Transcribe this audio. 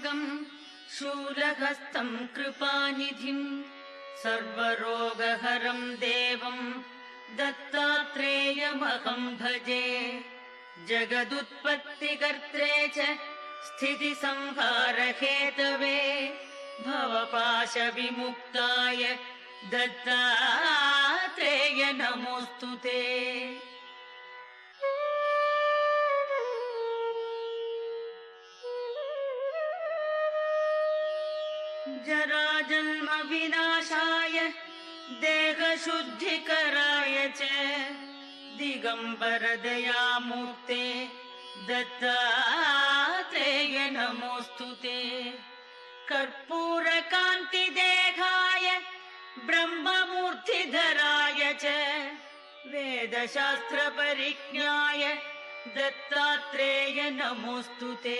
शूलपाणिग्रन्थिकान्तकम् शूलहस्तम् कृपानिधिम् सर्वरोगहरम् देवम् दत्तात्रेयमहम् भजे। जगदुत्पत्तिकर्त्रे च स्थितिसंहारहेतवे भवपाशविमुक्ताय दत्तात्रेय नमोऽस्तु ते। जराजन्म विनाशाय देहशुद्धिकराय च दिगम्बर दयामूर्ते दत्तात्रेय नमोऽस्तु ते। कर्पूरकान्तिदेहाय ब्रह्ममूर्तिधराय च वेदशास्त्रपरिज्ञाय दत्तात्रेय नमोऽस्तु ते।